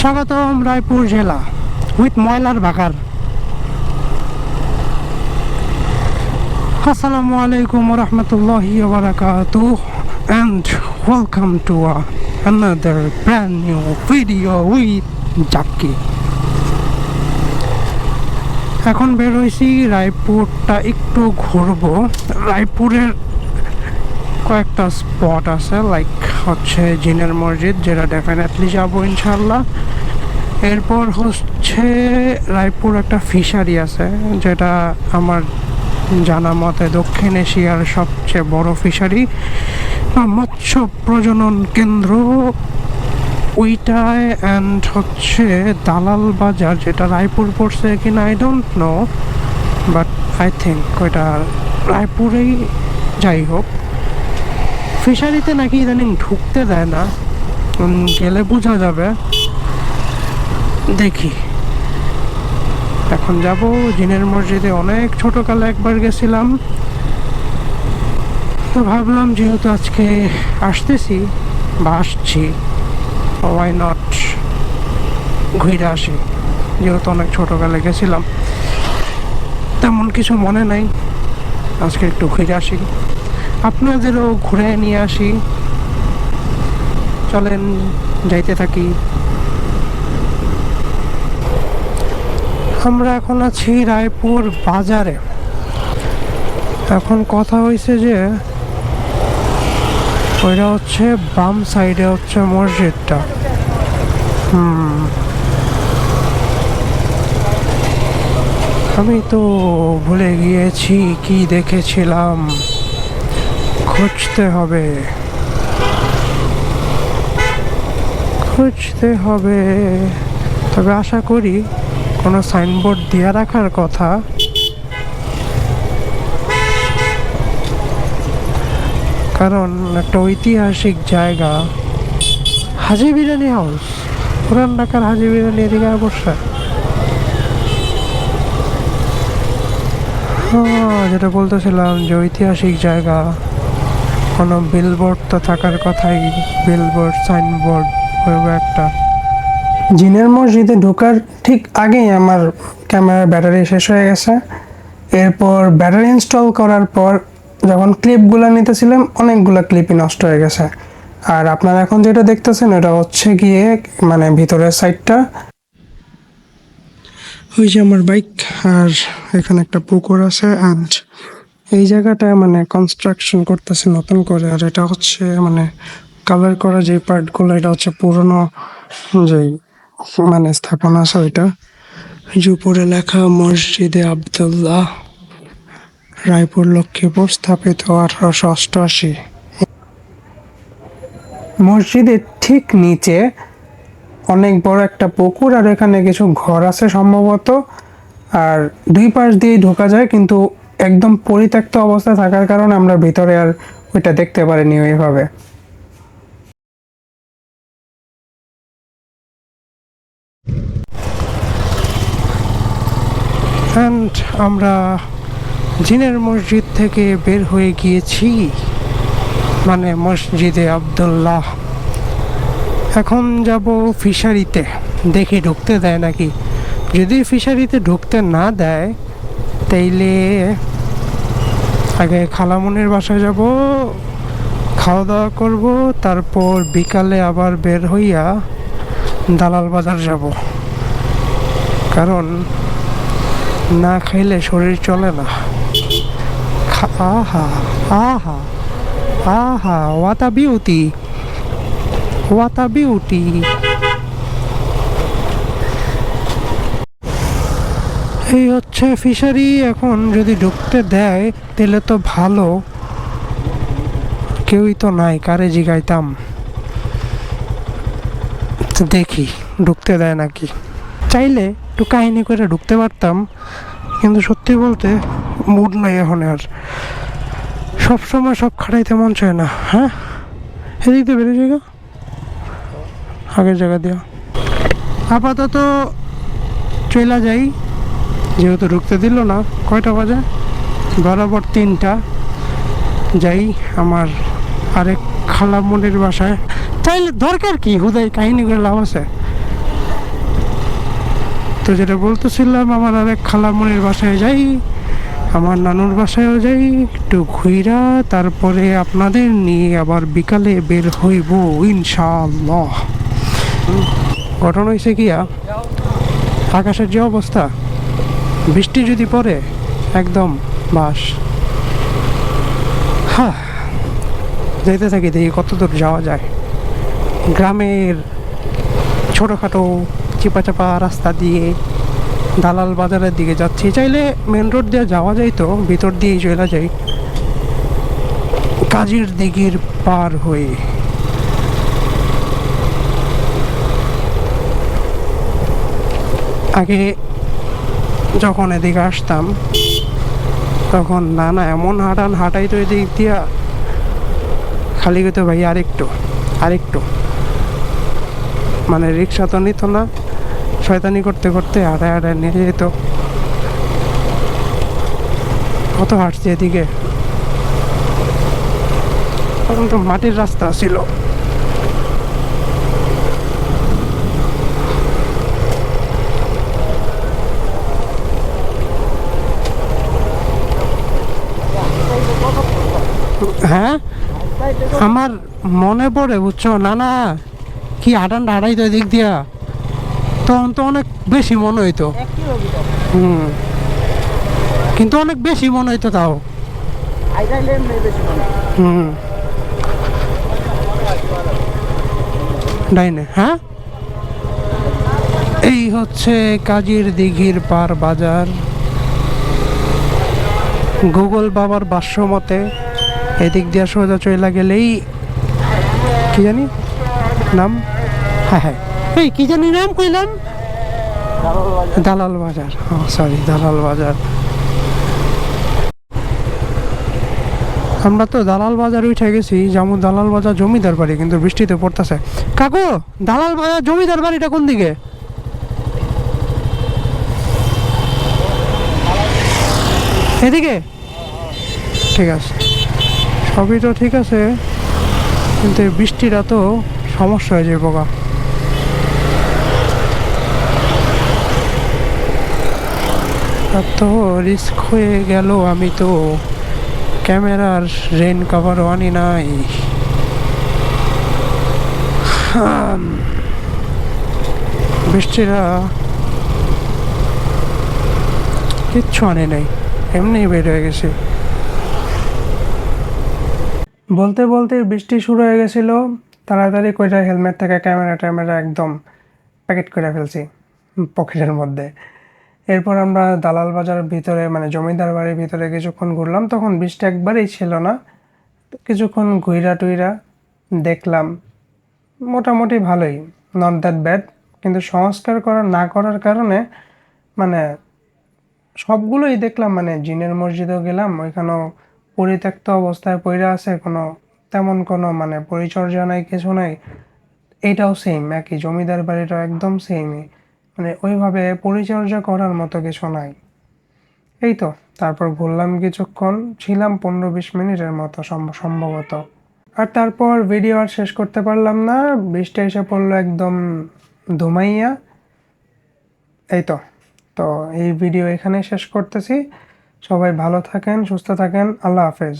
স্বাগতম রায়পুর জেলা উইথ ময়লার বাগার। আসসালামু আলাইকুম রহমতুল্লাহি ওয়া বারাকাতুহু and welcome to another brand new video with Zaki. এখন বের হয়েছি, রায়পুরটা একটু ঘুরবো। রায়পুরের কয়েকটা স্পট আছে, লাইক হচ্ছে জিনের মসজিদ, যেটা ডেফিনেটলি যাবো ইনশাল্লাহ। এরপর হচ্ছে রায়পুর একটা ফিশারি আছে, যেটা আমার জানা মতে দক্ষিণ এশিয়ার সবচেয়ে বড় ফিশারি বা মৎস্য প্রজনন কেন্দ্র ওইটায়। অ্যান্ড হচ্ছে দালাল বাজার, যেটা রায়পুর পড়ছে কিনা I don't know, but I think ওইটা রায়পুরেই। যাই হোক, ফিশারিতে নাকি ইদানিং ঢুকতে দেয় না, গেলে বোঝা যাবে। দেখি, এখন যাব জিনের মসজিদে। অনেক ছোটকালে একবার গেছিলাম, তো ভাবলাম যেহেতু আজকে আসতেছি বা আসছি, ওয়াই নট ঘুরে আসি। যেহেতু অনেক ছোটকালে গেছিলাম, তেমন কিছু মনে নাই, আজকে একটু ঘুরে আসি, আপনাদেরও ঘুরে নিয়ে আসি। চলেন যাইতে থাকি। আমরা এখন আছি রায়পুর বাজারে। এখন কথা হয়েছে যে ওইটা হচ্ছে বাম সাইডে হচ্ছে মসজিদটা। আমি তো ভুলে গিয়েছি কি দেখেছিলাম, খুঁজতে হবে। তবে আশা করি কোনো সাইনবোর্ড দিয়ে রাখার কথা। কারণ একটা ঐতিহাসিক জায়গা, হাজি বিরিয়ানি হাউস, পুরান ঢাকার হাজি বিরিয়ানি এদিকে বসে। যেটা বলতেছিলাম যে ঐতিহাসিক জায়গা, কোনো বিলবোর্ড তো থাকার কথাই, বিলবোর্ড সাইনবোর্ড একটা। জিনের মসজিদে ঢোকার ঠিক আগেই আমার ক্যামেরার ব্যাটারি শেষ হয়ে গেছে। এরপর ব্যাটারি ইনস্টল করার পর যখন ক্লিপগুলো নিতেছিলাম, অনেকগুলো ক্লিপই নষ্ট হয়ে গেছে। আর আপনারা এখন যেটা দেখতেছেন এটা হচ্ছে গিয়ে মানে ভিতরের সাইডটা। ওই যে আমার বাইক, আর এখানে একটা পুকুর আছে। অ্যান্ড এই জায়গাটা মানে কনস্ট্রাকশন করতেছে নতুন করে। আর এটা হচ্ছে মানে কালার করা যে পার্টগুলো, এটা হচ্ছে পুরনো যেই মানে স্থাপনা আছে ওইটা। যে উপরে লেখা মসজিদে আবদুল্লাহ, রায়পুর লক্ষ্মীপুর, স্থাপিত 1888। মসজিদের ঠিক নিচে অনেক বড় একটা পুকুর, আর এখানে কিছু ঘর আছে সম্ভবত। আর দুই পাশ দিয়ে ঢোকা যায়, কিন্তু একদম পরিত্যক্ত অবস্থায় থাকার কারণে আমরা ভিতরে আর ওইটা দেখতে পারিনি ওইভাবে। অ্যান্ড আমরা জিনের মসজিদ থেকে বের হয়ে গিয়েছি, মানে মসজিদে আবদুল্লাহ। এখন যাব ফিশারিতে, দেখি ঢুকতে দেয় নাকি। যদি ফিশারিতে ঢুকতে না দেয় তাইলে আগে খালামনির বাসায় যাব, খাওয়া দাওয়া করব, তারপর বিকালে আবার বের হইয়া দালাল বাজার যাব। কারণ না খাইলে শরীর চলে না। আহা আহা আহা, what a beauty, what a beauty। এই হচ্ছে ফিশারি। এখন যদি ঢুকতে দেয় তাহলে তো ভালো, কেউই তো নাই, কারে জিগাইতাম। দেখি ঢুকতে দেয় নাকি। চাইলে একটু কাহিনী করে ঢুকতে পারতাম, কিন্তু সত্যি বলতে মুড নাই এখন। আর সবসময় সব খাটাইতে মন চায় না। হ্যাঁ, এদিক দিয়ে বেরিয়ে যাই, আগের জায়গা দিয়া আপাতত চলে যাই, যেহেতু ঢুকতে দিল না। কয়টা বাজে? বরাবর 3টা। যাই আমার আরেক খালামনির বাসায়। চাইলে দরকার কি হুদাই কাহিনী করে লাভ আছে। তো যেটা বলতেছিলাম, আমার আরেক খালামণির বাসায় যাই, আমার নানুর বাসায়ও যাই, একটু ঘুইরা তারপরে আপনাদের নিয়ে আবার বিকালে বের হইব ইনশাআল্লাহ। ঘটনা হয়েছে গিয়া, আকাশের যে অবস্থা, বৃষ্টি যদি পড়ে একদম বাস। হ্যাঁ, যেতে থাকি, দেখি কত দূর যাওয়া যায়। গ্রামের ছোটোখাটো চিপা রাস্তা দিয়ে দালাল বাজারের দিকে যাচ্ছি। চাইলে মেন রোড দিয়ে যাওয়া যায়, তো ভিতর দিয়েই চলে যাই কাজীর দিঘির পার হয়ে। আগে যখন এদিকে আসতাম তখন নানা এমন হাঁটাইতো এদিক দিয়া, খালি হইতো ভাই আরেকটু আরেকটু, মানে রিক্সা তো নিত না, শয়তানি করতে করতে হাঁটায় হাঁটায় নিয়ে যেত। কত হাঁটছি এদিকে, তখন তো মাটির রাস্তা ছিল। হ্যাঁ, আমার মনে পড়ে, বুঝছো নানা কি হাঁটাইতো এদিক দিয়া, তখন তো অনেক বেশি মনে হইতো। কিন্তু অনেক বেশি মনে হইতো তাও। ডাইনে, হ্যাঁ, এই হচ্ছে কাজীর দিঘির পার বাজার। গুগল বাবার ভাষ্য মতে এদিক দিয়ে সোজা চলে গেলেই, কি জানি নাম, হ্যাঁ হ্যাঁ, এই কি জানি নাম কইলাম, দালাল বাজার, সরি দালাল বাজার। আমরা তো দালাল বাজার উঠে গেছি, যেমন দালাল বাজার জমিদার বাড়ি, কিন্তু বৃষ্টিতে পড়তেছে। কাকু, দালাল বাজার জমিদার বাড়িটা কোন দিকে? এদিকে? ঠিক আছে, সবই তো ঠিক আছে, কিন্তু এই বৃষ্টিটা তো সমস্যা হয়ে যাবে গা। এত রিস্ক হয়ে গেল, আমি তো ক্যামেরার রেন কভারও আনি নাই। বৃষ্টিটা কিচ্ছু আনি নাই, এমনি বের হয়ে গেছে। বলতে বলতে বৃষ্টি শুরু হয়ে গেছিল, তাড়াতাড়ি কইরা হেলমেট থেকে ক্যামেরা একদম প্যাকেট করে ফেলছি পকেটের মধ্যে। এরপর আমরা দালাল বাজারের ভিতরে, মানে জমিদার বাড়ির ভিতরে কিছুক্ষণ ঘুরলাম, তখন বৃষ্টি একবারেই ছিল না। কিছুক্ষণ ঘুইরা টুইরা দেখলাম, মোটামুটি ভালোই, নট দ্যাট ব্যাড। কিন্তু সংস্কার না করার কারণে মানে সবগুলোই দেখলাম, মানে জিনের মসজিদেও গেলাম, ওইখানেও পরিত্যক্ত অবস্থায় পড়ে আছে, তেমন কোনো মানে পরিচর্যা নাই, কিছু নাই। এইটাও সেম একই, জমিদার বাড়িটাও একদম সেমই, মানে ওইভাবে পরিচর্যা করার মতো কিছু নাই। এই তো, তারপর ঘুরলাম কিছুক্ষণ, ছিলাম 15-20 মিনিটের মতো সম্ভবত। আর তারপর ভিডিও আর শেষ করতে পারলাম না, বৃষ্টি এসে পড়লো একদম ধুমাইয়া। এই তো, তো এই ভিডিও এখানে শেষ করতেছি। সবাই ভালো থাকেন, সুস্থ থাকেন, আল্লাহ হাফেজ।